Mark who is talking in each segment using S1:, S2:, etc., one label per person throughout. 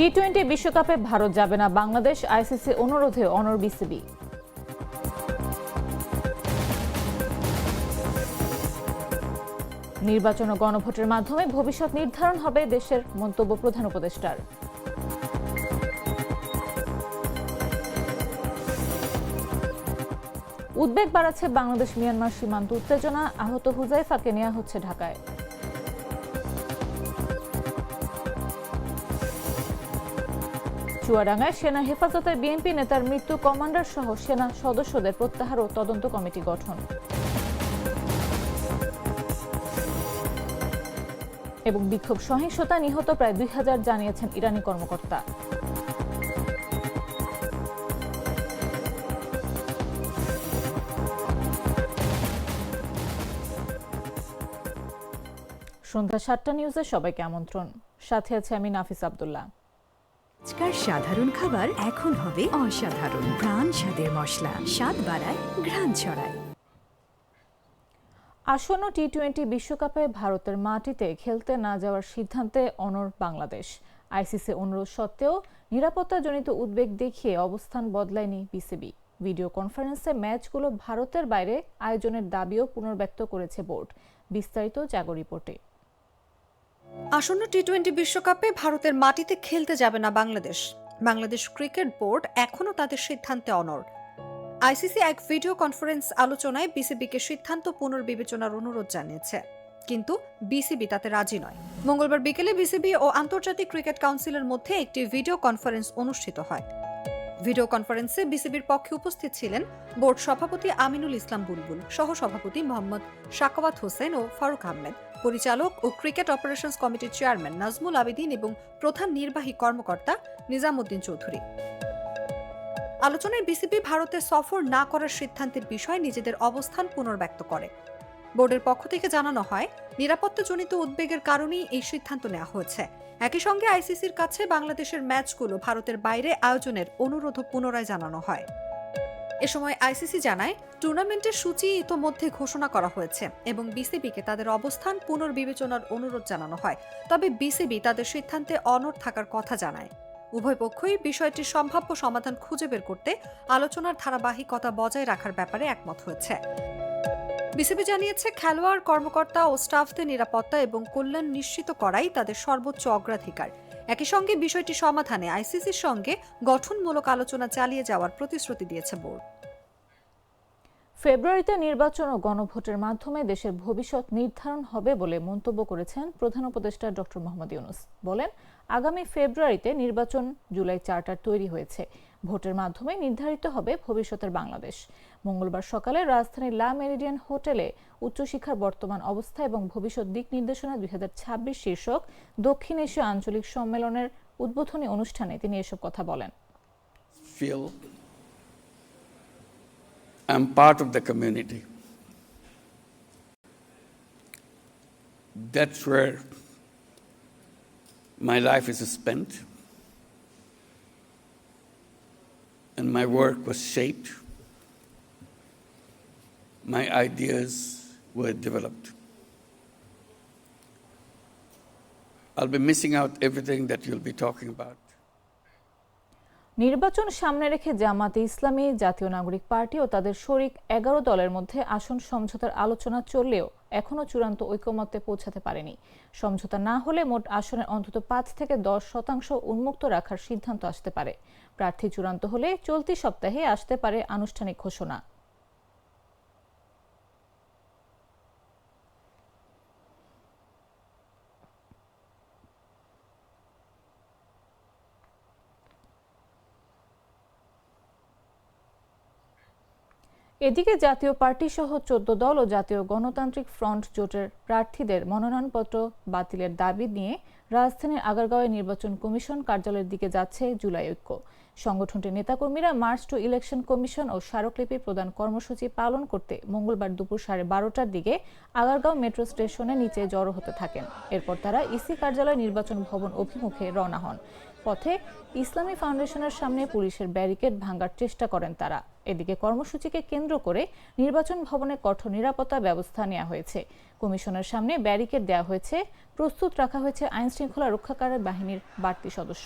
S1: টি-20 বিশ্বকাপে ভারত যাবে না বাংলাদেশ, আইসিসি অনুরোধে অনড় বিসিবি। নির্বাচন ও গণভোটের মাধ্যমে ভবিষ্যৎ নির্ধারণ হবে দেশের, মন্তব্য প্রধান উপদেষ্টার। উদ্বেগ বাড়াচ্ছে বাংলাদেশ মিয়ানমার সীমান্ত উত্তেজনা, আহত হুজাইফাকে নেওয়া হচ্ছে ঢাকায়। চুয়াডাঙ্গায় সেনা হেফাজতে বিএনপি নেতার মৃত্যু, কমান্ডার সহ সেনা সদস্যদের প্রত্যাহার ও তদন্ত কমিটি গঠন। এবং বিক্ষোভ সহিংসতা, নিহত প্রায় 2000 জানিয়েছেন ইরানি কর্মকর্তা। সন্ধ্যা 7টা নিউজে সবাইকে আমন্ত্রণ। সাথে আছে আমি নাফিস আব্দুল্লাহ।
S2: আজকাল সাধারণ খাবার এখন হবে অসাধারণ। প্রাণ স্বাদের মশলা, স্বাদ বাড়ায়, ঘ্রাণ ছড়ায়।
S1: আসন্ন টি-20 বিশ্বকাপে ভারতের মাটিতে খেলতে না যাওয়ার সিদ্ধান্তে অনড় বাংলাদেশ। আইসিসি অনুরোধ সত্ত্বেও নিরাপত্তাজনিত উদ্বেগ দেখিয়ে অবস্থান বদলায়নি বিসিবি। ভিডিও কনফারেন্সে ম্যাচগুলো ভারতের বাইরে আয়োজনের দাবিও পুনর্ব্যক্ত করেছে বোর্ড। বিস্তারিত জাগো রিপোর্টে।
S3: আসন্ন টি-20 বিশ্বকাপে ভারতের মাটিতে খেলতে যাবে না বাংলাদেশ। বাংলাদেশ ক্রিকেট বোর্ড এখনও তাদের সিদ্ধান্তে অনড়। আইসিসি এক ভিডিও কনফারেন্স আলোচনায় বিসিবিকে সিদ্ধান্ত পুনর্বিবেচনার অনুরোধ জানিয়েছে, কিন্তু বিসিবি তাতে রাজি নয়। মঙ্গলবার বিকেলে বিসিবি ও আন্তর্জাতিক ক্রিকেট কাউন্সিলের মধ্যে একটি ভিডিও কনফারেন্স অনুষ্ঠিত হয়। ভিডিও কনফারেন্সে বিসিবির পক্ষে উপস্থিত ছিলেন বোর্ড সভাপতি আমিনুল ইসলাম বুলবুল, সহসভাপতি মোহাম্মদ সাখাওয়াত হোসেন ও ফারুক আহমেদ, পরিচালক ও ক্রিকেট অপারেশনস কমিটির চেয়ারম্যান নাজমুল আবেদিন এবং প্রধান নির্বাহী কর্মকর্তা নিজামুদ্দিন চৌধুরী। আলোচনায় বিসিবি ভারতে সফর না করার সিদ্ধান্তের বিষয়ে নিজেদের অবস্থান পুনর্ব্যক্ত করে। বোর্ডের পক্ষ থেকে জানানো হয়, নিরাপত্তাজনিত উদ্বেগের কারণেই এই সিদ্ধান্ত নেওয়া হয়েছে। একই সঙ্গে আইসিসির কাছে বাংলাদেশের ম্যাচগুলো ভারতের বাইরে আয়োজনের অনুরোধও পুনরায় জানানো হয়। এ সময় আইসিসি জানায়, টুর্নামেন্টের সূচি ইতোমধ্যে ঘোষণা করা হয়েছে এবং বিসিবিকে তাদের অবস্থান পুনর্বিবেচনার অনুরোধ জানানো হয়। তবে বিসিবি তাদের সিদ্ধান্তে অনড় থাকার কথা জানায়। উভয় পক্ষই বিষয়টির সম্ভাব্য সমাধান খুঁজে বের করতে আলোচনার ধারাবাহিকতা বজায় রাখার ব্যাপারে একমত হয়েছে। বিসিবি জানিয়েছে, খেলোয়াড়, কর্মকর্তা ও স্টাফদের নিরাপত্তা এবং কল্যাণ নিশ্চিত করাই তাদের সর্বোচ্চ অগ্রাধিকার। একই সঙ্গে বিষয়টি সমাধানে আইসিসির সঙ্গে গঠনমূলক আলোচনা চালিয়ে যাওয়ার প্রতিশ্রুতি দিয়েছে বোর্ড।
S1: ফেব্রুয়ারিতে নির্বাচন ও গণভোটের মাধ্যমে দেশের ভবিষ্যৎ নির্ধারণ হবে বলে মন্তব্য করেছেন প্রধান উপদেষ্টা ডক্টর মোহাম্মদ ইউনূস। বলেন, আগামী ফেব্রুয়ারিতে নির্বাচন, জুলাই চার্টার তৈরি হয়েছে, ভোটের মাধ্যমে নির্ধারিত হবে ভবিষ্যতের বাংলাদেশ। মঙ্গলবার সকালে রাজধানীর লা মেরিডিয়ান হোটেলে উচ্চশিক্ষার বর্তমান অবস্থা এবং ভবিষ্যৎ দিক নির্দেশনা 2026 শীর্ষক দক্ষিণ এশীয় আঞ্চলিক সম্মেলনের উদ্বোধনী অনুষ্ঠানে তিনি এসব কথা বলেন।
S4: I'm part of the community. That's where my life is spent, and my work was shaped. My ideas were developed. I'll be missing out everything that you'll be talking about.
S1: নির্বাচন সামনে রেখে জামাতে ইসলামী, জাতীয় নাগরিক পার্টি ও তাদের শরিক 11 দলের মধ্যে আসন সমঝোতার আলোচনা চললেও এখনও চূড়ান্ত ঐকমত্যে পৌঁছাতে পারেনি। সমঝোতা না হলে মোট আসনের অন্তত 5 থেকে 10% উন্মুক্ত রাখার সিদ্ধান্ত আসতে পারে। প্রার্থী চূড়ান্ত হলে চলতি সপ্তাহে আসতে পারে আনুষ্ঠানিক ঘোষণা। এদিকে জাতীয় পার্টি সহ 14 দল ও জাতীয় গণতান্ত্রিক ফ্রন্ট জোটের প্রার্থীদের মনোনয়নপত্র বাতিলের দাবি নিয়ে রাজধানীর আগারগাঁওয়ে নির্বাচন কমিশন কার্যালয়ের দিকে যাচ্ছে জুলাই ঐক্য। সংগঠনটির নেতাকর্মীরা মার্চ টু ইলেকশন কমিশন ও স্মারকলিপি প্রদান কর্মসূচি পালন করতে মঙ্গলবার দুপুর 12:30টার দিকে আগারগাঁও মেট্রো স্টেশনের নিচে জড়ো হতে থাকেন। এরপর তারা ইসি কার্যালয় নির্বাচন ভবন অভিমুখে রওনা হন। পথে ইসলামী ফাউন্ডেশনের সামনে পুলিশের ব্যারিকেড ভাঙার চেষ্টা করেন তারা। এদিকে কর্মসূচিকে কেন্দ্র করে নির্বাচন ভবনে কঠোর নিরাপত্তা ব্যবস্থা নেওয়া হয়েছে। কমিশনের সামনে ব্যারিকেড দেওয়া হয়েছে, প্রস্তুত রাখা হয়েছে আইন শৃঙ্খলা রক্ষাকারী বাহিনীর বাড়তি সদস্য।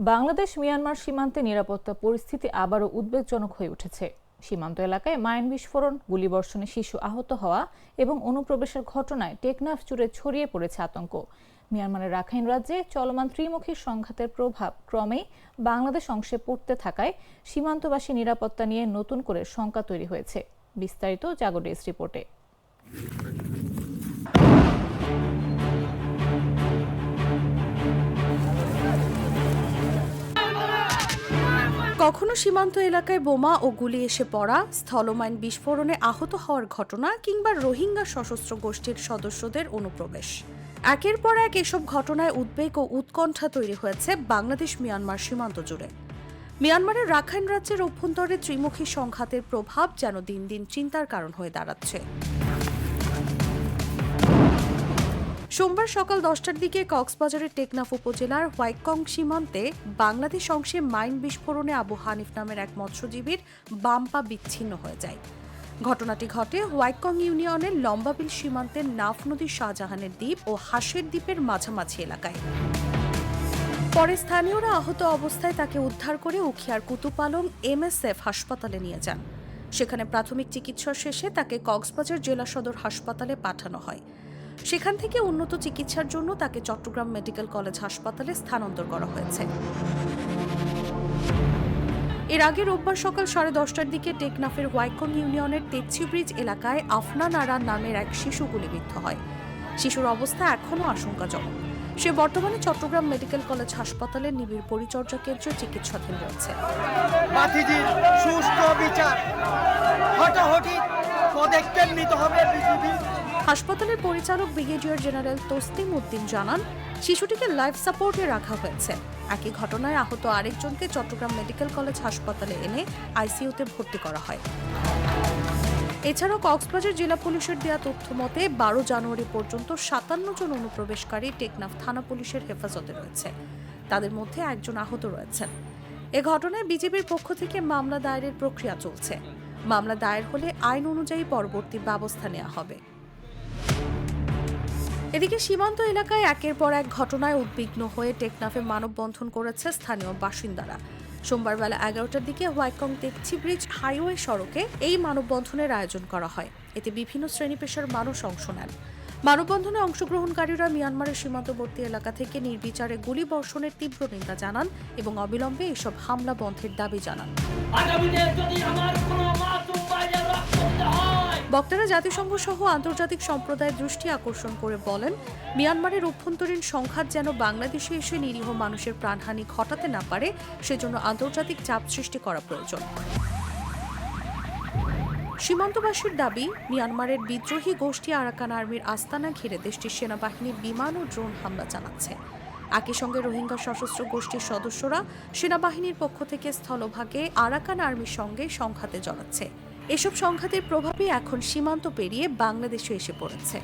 S1: বাংলাদেশ মিয়ানমার সীমান্তে নিরাপত্তা পরিস্থিতি আবারও উদ্বেগজনক হয়ে উঠেছে। সীমান্ত এলাকায় মাইন বিস্ফোরণ, গুলিবর্ষণে শিশু আহত হওয়া এবং অনুপ্রবেশের ঘটনায় টেকনাফ জুড়ে ছড়িয়ে পড়েছে আতঙ্ক। মিয়ানমারের রাখাইন রাজ্যে চলমান ত্রিমুখী সংঘাতের প্রভাব ক্রমেই বাংলাদেশ অংশে পড়তে থাকায় সীমান্তবাসী নিরাপত্তা নিয়ে নতুন করে শঙ্কা তৈরি হয়েছে। বিস্তারিত জাগো ডেস্ক রিপোর্টে।
S5: কখনো সীমান্ত এলাকায় বোমা ও গুলি এসে পড়া, স্থলমাইন বিস্ফোরণে আহত হওয়ার ঘটনা কিংবা রোহিঙ্গা সশস্ত্র গোষ্ঠীর সদস্যদের অনুপ্রবেশ, একের পর এক এসব ঘটনায় উদ্বেগ ও উৎকণ্ঠা তৈরি হয়েছে বাংলাদেশ মিয়ানমার সীমান্ত জুড়ে। মিয়ানমারের রাখাইন রাজ্যের অভ্যন্তরে ত্রিমুখী সংঘাতের প্রভাব যেন দিন দিন চিন্তার কারণ হয়ে দাঁড়াচ্ছে। সোমবার সকাল 10টার দিকে কক্সবাজারের টেকনাফ উপজেলার হোয়াইকং সীমান্তে বাংলাদেশ অংশে মাইন বিস্ফোরণে আবু হানিফ নামের এক মৎস্যজীবীর বাম পা বিচ্ছিন্ন হয়ে যায়। ঘটনাটি ঘটে হোয়াইকং ইউনিয়নের লম্বাবিল সীমান্তের নাফ নদীর শাহজাহানের দ্বীপ ও হাঁসের দ্বীপের মাঝামাঝি এলাকায়। পরে স্থানীয়রা আহত অবস্থায় তাকে উদ্ধার করে উখিয়ার কুতুব আলম MSF হাসপাতালে নিয়ে যান। সেখানে প্রাথমিক চিকিৎসা শেষে তাকে কক্সবাজার জেলা সদর হাসপাতালে পাঠানো হয়। সেখান থেকে উন্নত চিকিৎসার জন্য তাকে চট্টগ্রাম মেডিকেল কলেজ হাসপাতালে স্থানান্তর করা হয়েছে। এর আগে রোববার সকাল 10:30টার দিকে টেকনাফের হোয়াইকং ইউনিয়নের তেচ্ছি ব্রিজ এলাকায় আফনান আরা নামের এক শিশু গুলিবিদ্ধ হয়। শিশুর অবস্থা এখনও আশঙ্কাজনক। সে বর্তমানে চট্টগ্রাম মেডিকেল কলেজ হাসপাতালে নিবিড় পরিচর্যা কেন্দ্রে চিকিৎসাধীন রয়েছে।
S6: বাতিজির সুষ্ঠু বিচার, হটাহটি পদক্ষেপ নিতে হবে বিজিবি।
S5: হাসপাতালের পরিচালক ব্রিগেডিয়ার জেনারেল তসলিম উদ্দিন জানান, শিশুটিকে লাইফ সাপোর্টে রাখা হয়েছে। একই ঘটনায় আহত আরেকজনকে চট্টগ্রাম মেডিকেল কলেজ হাসপাতালে এনে আইসিইউতে ভর্তি করা হয়। এছাড়াও কক্সবাজার জেলা পুলিশের দেওয়া তথ্য মতে 12 জানুয়ারি পর্যন্ত 57 জন অনুপ্রবেশকারী টেকনাফ থানা পুলিশের হেফাজতে রয়েছে। তাদের মধ্যে একজন আহত রয়েছেন। এ ঘটনায় বিজিবির পক্ষ থেকে মামলা দায়েরের প্রক্রিয়া চলছে। মামলা দায়ের হলে আইন অনুযায়ী পরবর্তী ব্যবস্থা নেওয়া হবে। এদিকে সীমান্ত এলাকায় একের পর এক ঘটনায় উদ্বিগ্ন হয়ে টেকনাফে মানববন্ধন করেছে স্থানীয় বাসিন্দারা। সোমবার বেলা 11টার দিকে হোয়াইকং তেচ্ছি ব্রিজ হাইওয়ে সড়কে এই মানববন্ধনের আয়োজন করা হয়। এতে বিভিন্ন শ্রেণী পেশার মানুষ অংশ নেন। মানববন্ধনে অংশগ্রহণকারীরা মিয়ানমারের সীমান্তবর্তী এলাকা থেকে নির্বিচারে গুলি বর্ষণের তীব্র নিন্দা জানান এবং অবিলম্বে এসব হামলা বন্ধের দাবি জানান। বক্তারা জাতিসংঘ সহ আন্তর্জাতিক সম্প্রদায়ের দৃষ্টি আকর্ষণ করে বলেন, মিয়ানমারের অভ্যন্তরীণ সংঘাত যেন বাংলাদেশে এসে নিরীহ মানুষের প্রাণহানি ঘটাতে না পারে, সেজন্য আন্তর্জাতিক চাপ সৃষ্টি করা প্রয়োজন। সীমান্তবাসীর দাবি, মিয়ানমারের বিদ্রোহী গোষ্ঠী আরাকান আর্মির আস্তানা ঘিরে দেশটির সেনাবাহিনী বিমান ও ড্রোন হামলা চালাচ্ছে। একই সঙ্গে রোহিঙ্গা সশস্ত্র গোষ্ঠীর সদস্যরা সেনাবাহিনীর পক্ষ থেকে স্থলভাগে আরাকান আর্মির সঙ্গে সংঘাতে জড়াচ্ছে। এসব সংঘাতের প্রভাবে এখন সীমান্ত পেরিয়ে বাংলাদেশে এসে পড়েছে।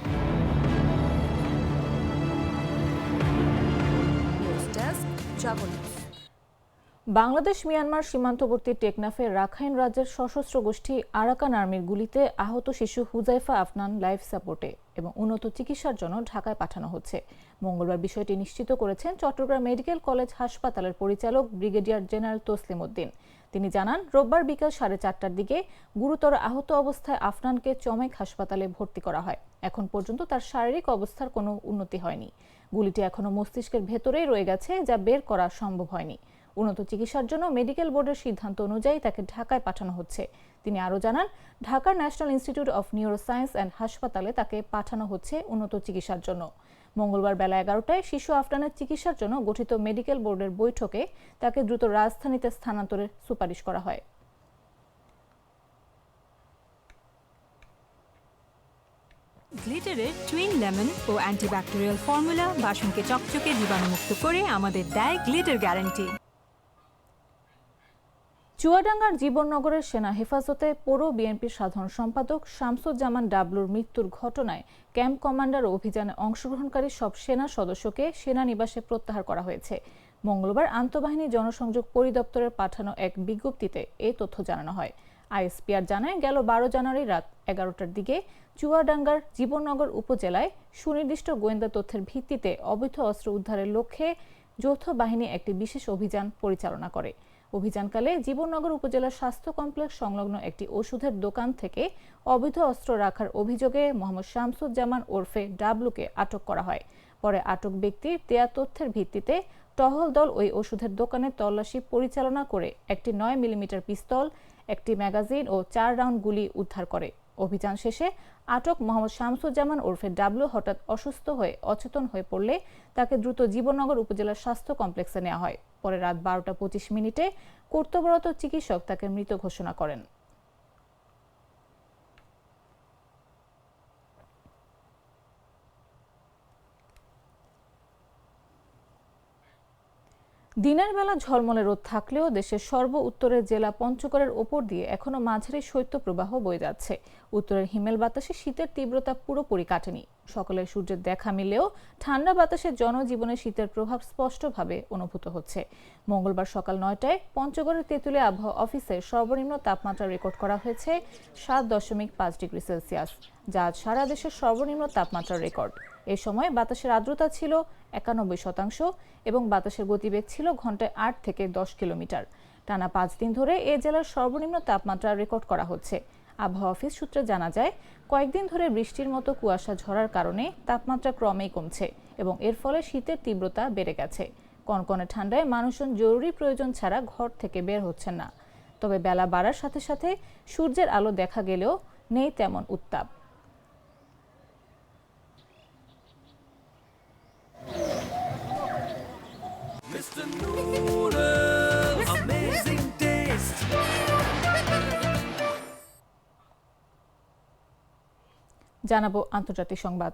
S1: বাংলাদেশ মিয়ানমার সীমান্তবর্তী টেকনাফের রাখাইন রাজ্যের সশস্ত্র গোষ্ঠী আরাকান আর্মির গুলিতে আহত শিশু হুজাইফা আফনান লাইফ সাপোর্টে এবং উন্নত চিকিৎসার জন্য ঢাকায় পাঠানো হচ্ছে। মঙ্গলবার বিষয়টি নিশ্চিত করেছেন চট্টগ্রাম মেডিকেল কলেজ হাসপাতালের পরিচালক ব্রিগেডিয়ার জেনারেল তসলিম উদ্দিন। তিনি জানান, রোববার বিকাল 4:30টার দিকে গুরুতর আহত অবস্থায় আফনানকে চমেক হাসপাতালে ভর্তি করা হয়। এখন পর্যন্ত তার শারীরিক অবস্থার কোনো উন্নতি হয়নি। গুলিটি এখনো মস্তিষ্কের ভেতরেই রয়ে গেছে, যা বের করা সম্ভব হয়নি। উন্নত চিকিৎসার জন্য মেডিকেল বোর্ডের সিদ্ধান্ত অনুযায়ী তাকে ঢাকায় পাঠানো হচ্ছে। তিনি আরও জানান, ঢাকার national institute of neuroscience and হাসপাতালে তাকে পাঠানো হচ্ছে উন্নত চিকিৎসার জন্য। মঙ্গলবার বেলা 11টায় শিশু আফনানের চিকিৎসার জন্য গঠিত মেডিকেল বোর্ডের বৈঠকে তাকে দ্রুত রাজধানীতে স্থানান্তরের সুপারিশ করা হয়।
S7: গ্লিটারের টুইন লেমন ও অ্যান্টিব্যাকটেরিয়াল ফর্মুলা বাসনকে চকচকে জীবাণুমুক্ত করে আমাদের দেয় গ্লিটার গ্যারান্টি।
S1: চুয়াডাঙ্গার জীবননগরের সেনা হেফাজতে পৌর বিএনপির সাধারণ সম্পাদক শামসুজ্জামান ডাবলুর মৃত্যুর ঘটনায় ক্যাম্প কমান্ডার অভিযানে অংশগ্রহণকারী সব সেনা সদস্যকে সেনানিবাসে প্রত্যাহার করা হয়েছে। মঙ্গলবার আন্তঃবাহিনী জনসংযোগ পরিদপ্তরের পাঠানো এক বিজ্ঞপ্তিতে এই তথ্য জানানো হয়। আইএসপিআর জানায়, গেল 12 জানুয়ারি রাত 11টার দিকে চুয়াডাঙ্গার জীবননগর উপজেলায় সুনির্দিষ্ট গোয়েন্দা তথ্যের ভিত্তিতে অবৈধ অস্ত্র উদ্ধারের লক্ষ্যে যৌথ বাহিনী একটি বিশেষ অভিযান পরিচালনা করে। অভিযানকালে জীবননগর উপজেলার স্বাস্থ্য কমপ্লেক্স সংলগ্ন একটি ওষুধের দোকান থেকে অবৈধ অস্ত্র রাখার অভিযোগে মোহাম্মদ শামসুজ্জামান ওরফে ডাবলুকে আটক করা হয়। পরে আটক ব্যক্তির দেয়া তথ্যের ভিত্তিতে টহল দল ওই ওষুধের দোকানে তল্লাশি পরিচালনা করে একটি 9 মিলিমিটার পিস্তল, একটি ম্যাগাজিন ও 4 রাউন্ড গুলি উদ্ধার করে। অভিযান শেষে আটক মোহাম্মদ শামসুজ্জামান ওরফে ডাবলু হঠাৎ অসুস্থ হয়ে অচেতন হয়ে পড়লে তাকে দ্রুত জীবননগর উপজেলার স্বাস্থ্য কমপ্লেক্সে নেওয়া হয়। পরে রাত 12:25 কর্তব্যরত চিকিৎসক তাকে মৃত ঘোষণা করেন। দিনের বেলা ঝলমলে রোদ থাকলেও দেশের সর্ব উত্তরের জেলা পঞ্চগড়ের ওপর দিয়ে এখনো মাঝারি শৈত্যপ্রবাহ বয়ে যাচ্ছে। উত্তরের হিমেল বাতাসে শীতের তীব্রতা পুরোপুরি কাটেনি। সকালে সূর্যের দেখা মিললেও ঠান্ডা বাতাসে জনজীবনে শীতের প্রভাব স্পষ্টভাবে অনুভূত হচ্ছে। মঙ্গলবার সকাল 9টায় পঞ্চগড়ের তেঁতুলিয়া আবহাওয়া অফিসে সর্বনিম্ন তাপমাত্রা রেকর্ড করা হয়েছে 7.5 ডিগ্রি সেলসিয়াস, যা আজ সারা দেশের সর্বনিম্ন তাপমাত্রার রেকর্ড। এ সময় বাতাসের আর্দ্রতা ছিল 91% এবং বাতাসের গতিবেগ ছিল ঘন্টায় 8 থেকে 10 কিলোমিটার। টানা 5 দিন ধরে এ জেলার সর্বনিম্ন তাপমাত্রা রেকর্ড করা হচ্ছে। আবহাওয়া অফিস সূত্রে জানা যায়, কয়েকদিন ধরে বৃষ্টির মতো কুয়াশা ঝরার কারণে তাপমাত্রা ক্রমেই কমছে এবং এর ফলে শীতের তীব্রতা বেড়ে গেছে। কনকনে ঠান্ডায় মানুষজন জরুরি প্রয়োজন ছাড়া ঘর থেকে বের হচ্ছেন না। তবে বেলা বাড়ার সাথে সাথে সূর্যের আলো দেখা গেলেও নেই তেমন উত্তাপ। জানাবো আন্তর্জাতিক সংবাদ।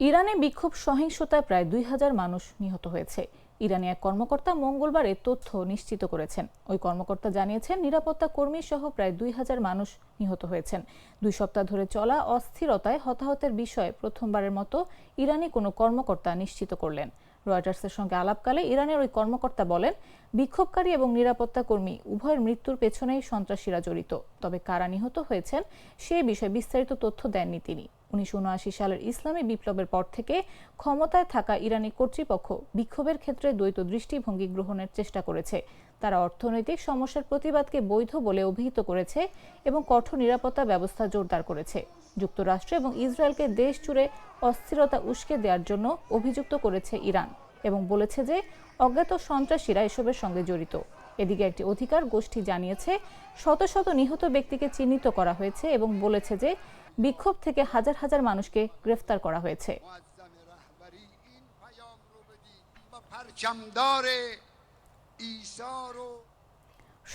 S1: ইরানে বিক্ষোভ সহিংসতায় প্রায় 2000 মানুষ নিহত হয়েছে। ইরানি এক কর্মকর্তা মঙ্গলবার এ তথ্য নিশ্চিত করেছেন। ওই কর্মকর্তা জানিয়েছেন, নিরাপত্তা কর্মী সহ প্রায় 2000 মানুষ নিহত হয়েছেন। 2 সপ্তাহ ধরে চলা অস্থিরতায় হতাহতের বিষয়ে প্রথমবারের মতো ইরানি কোনো কর্মকর্তা নিশ্চিত করলেন। রয়টার্সের সঙ্গে আলাপকালে ইরানের ওই কর্মকর্তা বলেন, বিক্ষোভকারী এবং নিরাপত্তা কর্মী উভয়ের মৃত্যুর পেছনেই সন্ত্রাসীরা জড়িত। তবে কারা নিহত হয়েছেন সে বিষয়ে বিস্তারিত তথ্য দেননি তিনি। 1979 সালের ইসলামী বিপ্লবের পর থেকে ক্ষমতায় থাকা ইরানি কর্তৃপক্ষ বিক্ষোভের ক্ষেত্রে দ্বৈত দৃষ্টিভঙ্গি গ্রহণের চেষ্টা করেছে। তারা অর্থনৈতিক সমস্যার প্রতিবাদকে বৈধ বলে অভিহিত করেছে এবং কঠোর নিরাপত্তা ব্যবস্থা জোরদার করেছে। যুক্তরাষ্ট্র এবং ইসরায়েলকে দেশ জুড়ে অস্থিরতা উস্কে দেওয়ার জন্য অভিযুক্ত করেছে ইরান এবং বলেছে যে অজ্ঞাত সন্ত্রাসীরা এসবের সঙ্গে জড়িত। এদিকে একটি অধিকার গোষ্ঠী জানিয়েছে, শত শত নিহত ব্যক্তিকে চিহ্নিত করা হয়েছে এবং বলেছে যে বিক্ষোভ থেকে হাজার হাজার মানুষকে গ্রেফতার করা হয়েছে।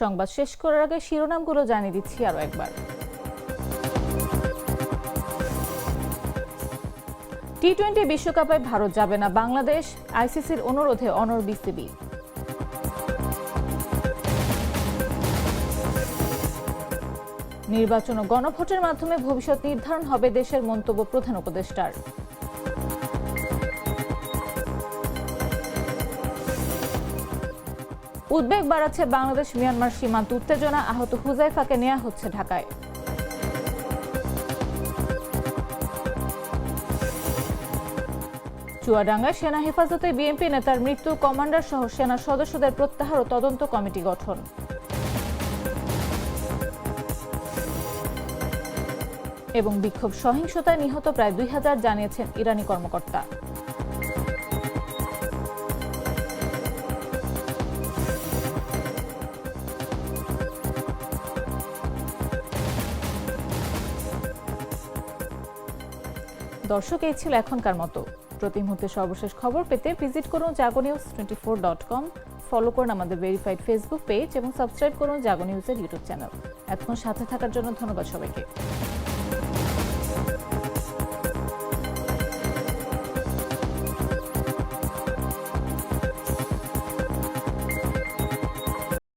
S1: সংবাদ শেষ করার আগে শিরোনামগুলো জানিয়ে দিচ্ছি আরো একবার। টি-20 বিশ্বকাপে ভারত যাবে না বাংলাদেশ, আইসিসির অনুরোধে অনড় বিসিবি। নির্বাচন ও গণভোটের মাধ্যমে ভবিষ্যৎ নির্ধারণ হবে দেশের মন্তব্য প্রধান উপদেষ্টার। উদ্বেগ বাড়াচ্ছে বাংলাদেশ মিয়ানমার সীমান্ত উত্তেজনা, আহত হুজাইফাকে নেওয়া হচ্ছে ঢাকায়। চুয়াডাঙ্গায় সেনা হেফাজতে বিএনপি নেতার মৃত্যু, কমান্ডার সহ সেনা সদস্যদের প্রত্যাহার ও তদন্ত কমিটি গঠন। এবং বিক্ষোভ সহিংসতায় নিহত প্রায় 2000 জানিয়েছেন ইরানি কর্মকর্তা। দর্শক, এই ছিল এখনকার মতো। প্রতি মুহূর্তে সর্বশেষ খবর পেতে ভিজিট করুন jagonews24.com, ফলো করুন আমাদের ভেরিফাইড ফেসবুক পেজ এবং সাবস্ক্রাইব করুন জাগো নিউজের ইউটিউব চ্যানেল। এতক্ষণ সাথে থাকার জন্য ধন্যবাদ সবাইকে।